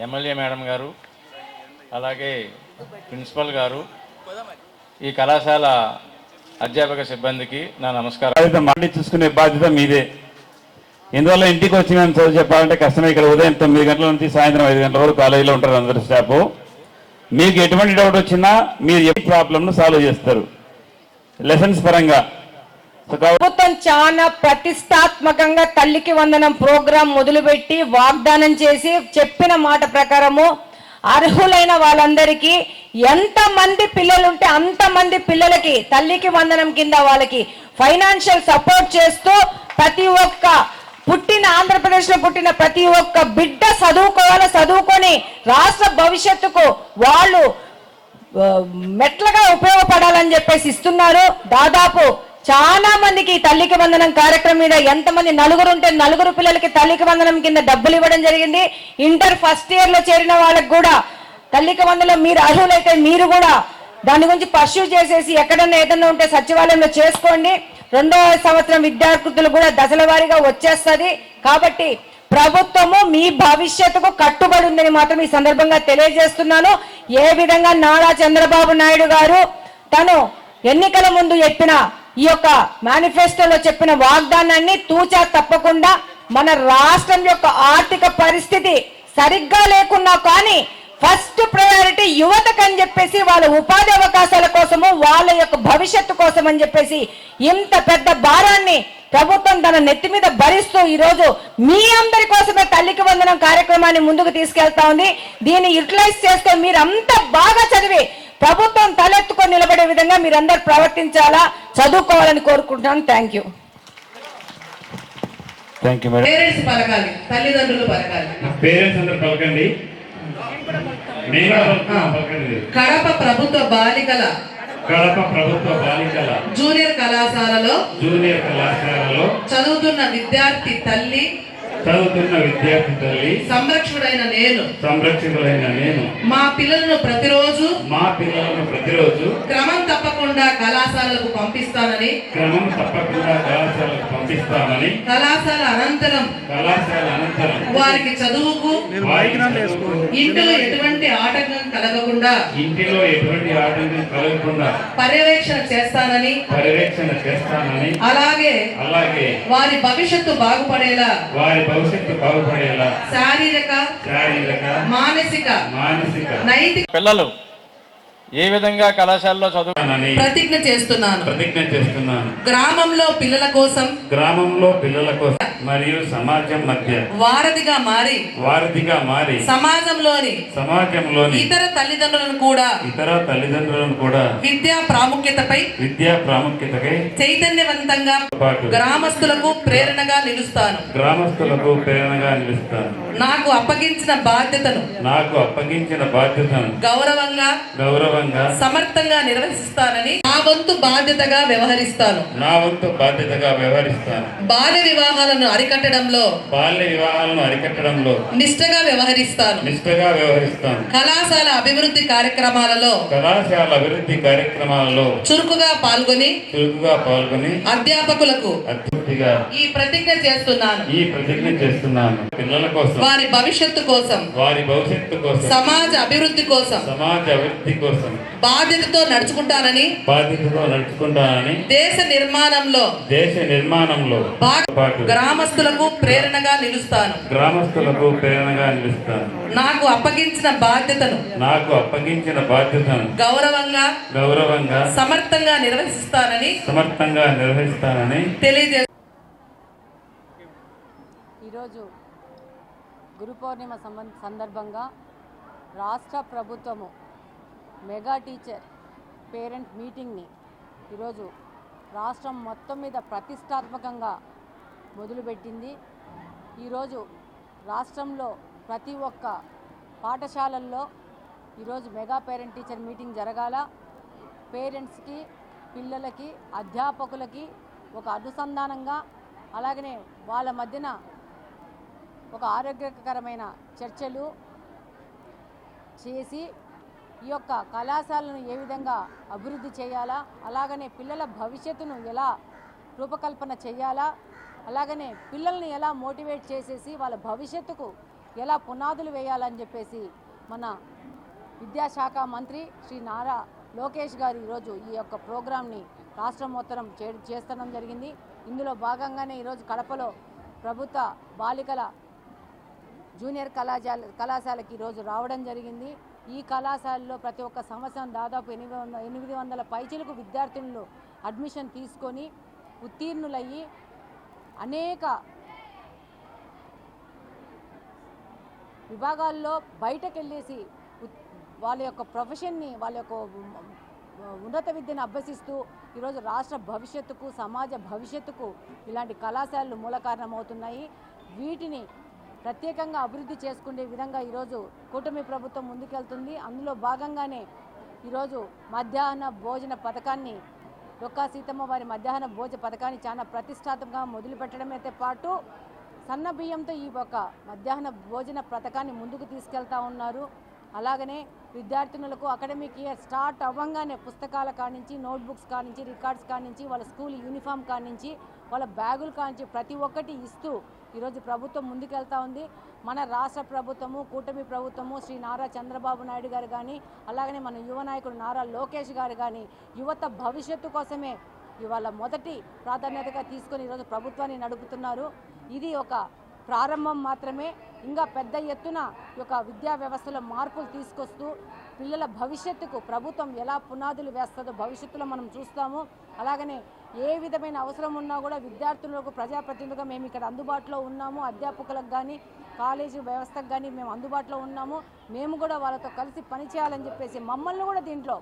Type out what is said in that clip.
MLA madam గారు, అలాగే principal గారు, ఈ కళాశాల అధ్యాపక సిబ్బందికి నా నమస్కారం. మళ్ళీ చూసుకునే బాధ్యత మీదే. ఇందువల్ల ఇంటికి వచ్చి మేము చదువు చెప్పాలంటే కష్టమే. ఇక్కడ ఉదయం 9 గంటల నుంచి సాయంత్రం 5 గంటల వరకు కాలేజీలో ఉంటారు అందరు స్టాఫ్. మీకు ఎటువంటి డౌట్ వచ్చినా మీరు ఏ ప్రాబ్లంను సాల్వ్ చేస్తారు లెసన్స్ పరంగా. ప్రభుత్వం చాలా ప్రతిష్టాత్మకంగా తల్లికి వందనం ప్రోగ్రాం మొదలుపెట్టి వాగ్దానం చేసి చెప్పిన మాట ప్రకారము అర్హులైన వాళ్ళందరికీ ఎంతమంది పిల్లలుంటే అంతమంది పిల్లలకి తల్లికి వందనం కింద వాళ్ళకి ఫైనాన్షియల్ సపోర్ట్ చేస్తూ ప్రతి ఒక్క ఆంధ్రప్రదేశ్లో పుట్టిన ప్రతి ఒక్క బిడ్డ చదువుకొని రాష్ట్ర భవిష్యత్తుకు వాళ్ళు మెట్లుగా ఉపయోగపడాలని చెప్పేసి ఇస్తున్నారు. దాదాపు చాలా మందికి తల్లికి వందనం కార్యక్రమం మీద ఎంతమంది నలుగురు ఉంటే నలుగురు పిల్లలకి తల్లికి వందనం కింద డబ్బులు ఇవ్వడం జరిగింది. ఇంటర్ ఫస్ట్ ఇయర్ లో చేరిన వాళ్ళకి కూడా తల్లికి వందనం మీరు అర్హులైతే మీరు కూడా దాని గురించి పర్స్యూ చేసేసి ఎక్కడన్నా ఏదన్నా ఉంటే సచివాలయంలో చేసుకోండి. 2వ సంవత్సరం విద్యార్థులు కూడా దశల వారీగా వచ్చేస్తుంది. కాబట్టి ప్రభుత్వము మీ భవిష్యత్తుకు కట్టుబడి ఉందని మాత్రం ఈ సందర్భంగా తెలియజేస్తున్నాను. ఏ విధంగా నారా చంద్రబాబు నాయుడు గారు తను ఎన్నికల ముందు చెప్పిన ఈ యొక్క మేనిఫెస్టోలో చెప్పిన వాగ్దానాన్ని తూచా తప్పకుండా మన రాష్ట్రం యొక్క ఆర్థిక పరిస్థితి సరిగ్గా లేకున్నా కానీ ఫస్ట్ ప్రయారిటీ యువతకు అని చెప్పేసి వాళ్ళ ఉపాధి అవకాశాల కోసము వాళ్ళ యొక్క భవిష్యత్తు కోసం అని చెప్పేసి ఇంత పెద్ద భారాన్ని ప్రభుత్వం తన నెత్తి మీద భరిస్తూ ఈరోజు మీ అందరి కోసమే తల్లికి వందనం కార్యక్రమాన్ని ముందుకు తీసుకెళ్తా ఉంది. దీన్ని యూటిలైజ్ చేసుకొని మీరు అంతా బాగా చదివి ప్రభుత్వం తలెత్తుకొని నిలబడే విధంగా మీరందరూ ప్రవర్తించాలా, చదువుకోవాలని కోరుకుంటున్నాను. Thank you. పేరెంట్స్ పలకాలి, తల్లిదండ్రులు పలకాలి. పేరెంట్స్ అందరూ పలకండి. కడప ప్రభుత్వ బాలికల జూనియర్ కళాశాలలో చదువుతున్న విద్యార్థి తల్లి సంరక్షకుడైన నేను మా పిల్లలను ప్రతిరోజు క్రమం తప్పకుండా కళాశాలకు పంపిస్తానని కళాశాల అనంతరం వారికి చదువుకు ఇంటిలో ఎటువంటి ఆటంకం కలగకుండా పర్యవేక్షణ చేస్తానని అలాగే వారి భవిష్యత్తు బాగుపడేలా శారీరక మానసిక నైతిక పిల్లలు ఏ విధంగా కళాశాలలో చదువు ప్రతిజ్ఞ చేస్తున్నాను. గ్రామంలో పిల్లల కోసం మరియు సమాజం మధ్య వారధిగా మారి సమాజంలోని ఇతర తల్లిదండ్రులను కూడా విద్యా ప్రాముఖ్యతపై చైతన్యవంతంగా గ్రామస్తులకు ప్రేరణగా నిలుస్తాను. నాకు అప్పగించిన బాధ్యతను గౌరవంగా సమర్థంగా నిర్వహిస్తానని నా వంతు బాధ్యతగా వ్యవహరిస్తాను. బాల్య వివాహాలను అరికట్టడంలో నిష్ఠగా వ్యవహరిస్తాను. కళాశాల అభివృద్ధి కార్యక్రమాలలో చురుకుగా పాల్గొని అధ్యాపకులకు ఈ ప్రతిజ్ఞ చేస్తున్నాను. పిల్లల కోసం, వారి భవిష్యత్తు కోసం, సమాజ అభివృద్ధి కోసం బాధ్యతతో నడుచుకుంటానని దేశ నిర్మాణంలో గ్రామస్తులకు ప్రేరణగా నిలుస్తాను. నాకు అప్పగించిన బాధ్యతను గౌరవంగా సమర్థంగా నిర్వహిస్తానని తెలియజేస్తాను. ఈరోజు గురు పౌర్ణిమ సందర్భంగా రాష్ట్ర ప్రభుత్వము మెగా టీచర్ పేరెంట్ మీటింగ్ని ఈరోజు రాష్ట్రం మొత్తం మీద ప్రతిష్టాత్మకంగా మొదలుపెట్టింది. ఈరోజు రాష్ట్రంలో ప్రతి ఒక్క పాఠశాలల్లో ఈరోజు మెగా పేరెంట్ టీచర్ మీటింగ్ జరగాల. పేరెంట్స్కి, పిల్లలకి, అధ్యాపకులకి ఒక అనుసంధానంగా, అలాగనే వాళ్ళ మధ్యన ఒక ఆరోగ్యకరమైన చర్చలు చేసి ఈ యొక్క కళాశాలను ఏ విధంగా అభివృద్ధి చేయాలా, అలాగనే పిల్లల భవిష్యత్తును ఎలా రూపకల్పన చేయాలా, అలాగనే పిల్లల్ని ఎలా మోటివేట్ చేసేసి వాళ్ళ భవిష్యత్తుకు ఎలా పునాదులు వేయాలని చెప్పేసి మన విద్యాశాఖ మంత్రి శ్రీ నారా లోకేష్ గారు ఈరోజు ఈ యొక్క ప్రోగ్రాంని రాష్ట్రం మొత్తం చేస్తడం జరిగింది. ఇందులో భాగంగానే ఈరోజు కడపలో ప్రభుత్వ బాలికల జూనియర్ కళాశాలకి ఈరోజు రావడం జరిగింది. ఈ కళాశాలలో ప్రతి ఒక్క సంవత్సరం దాదాపు 800 పైచిలకు విద్యార్థినులు అడ్మిషన్ తీసుకొని ఉత్తీర్ణులయ్యి అనేక విభాగాల్లో బయటకెళ్ళేసి వాళ్ళ యొక్క ప్రొఫెషన్ని, వాళ్ళ యొక్క ఉన్నత విద్యను అభ్యసిస్తూ ఈరోజు రాష్ట్ర భవిష్యత్తుకు, సమాజ భవిష్యత్తుకు ఇలాంటి కళాశాలలు మూల కారణమవుతున్నాయి. వీటిని ప్రత్యేకంగా అభివృద్ధి చేసుకునే విధంగా ఈరోజు కూటమి ప్రభుత్వం ముందుకెళ్తుంది. అందులో భాగంగానే ఈరోజు మధ్యాహ్న భోజన పథకాన్ని, డొక్కా సీతమ్మ వారి మధ్యాహ్న భోజన పథకాన్ని చాలా ప్రతిష్టాత్మకంగా మొదలుపెట్టడమైతే పాటు సన్న బియ్యంతో ఈ ఒక మధ్యాహ్న భోజన పథకాన్ని ముందుకు తీసుకెళ్తా ఉన్నారు. అలాగనే విద్యార్థినులకు అకాడమిక్ ఇయర్ స్టార్ట్ అవ్వంగానే పుస్తకాల కానించి, నోట్బుక్స్ కానించి, రికార్డ్స్ కానించి, వాళ్ళ స్కూల్ యూనిఫామ్ కానించి, వాళ్ళ బ్యాగులు కానించి ప్రతి ఒక్కటి ఇస్తూ ఈరోజు ప్రభుత్వం ముందుకెళ్తా ఉంది. మన రాష్ట్ర ప్రభుత్వము, కూటమి ప్రభుత్వము, శ్రీ నారా చంద్రబాబు నాయుడు గారు కానీ, అలాగనే మన యువ నాయకుడు నారా లోకేష్ గారు కానీ యువత భవిష్యత్తు కోసమే ఇవాళ మొదటి ప్రాధాన్యతగా తీసుకొని ఈరోజు ప్రభుత్వాన్ని నడుపుతున్నారు. ఇది ఒక ప్రారంభం మాత్రమే. ఇంకా పెద్ద ఎత్తున ఈ యొక్క విద్యా వ్యవస్థలో మార్పులు తీసుకొస్తూ పిల్లల భవిష్యత్తుకు ప్రభుత్వం ఎలా పునాదులు వేస్తుందో భవిష్యత్తులో మనం చూస్తాము. అలాగనే ఏ విధమైన అవసరం ఉన్నా కూడా విద్యార్థులకు ప్రజాప్రతినిధులుగా మేము ఇక్కడ అందుబాటులో ఉన్నాము. అధ్యాపకులకు కానీ, కాలేజీ వ్యవస్థకు కానీ మేము అందుబాటులో ఉన్నాము. మేము కూడా వాళ్ళతో కలిసి పనిచేయాలని చెప్పేసి మమ్మల్ని కూడా దీంట్లో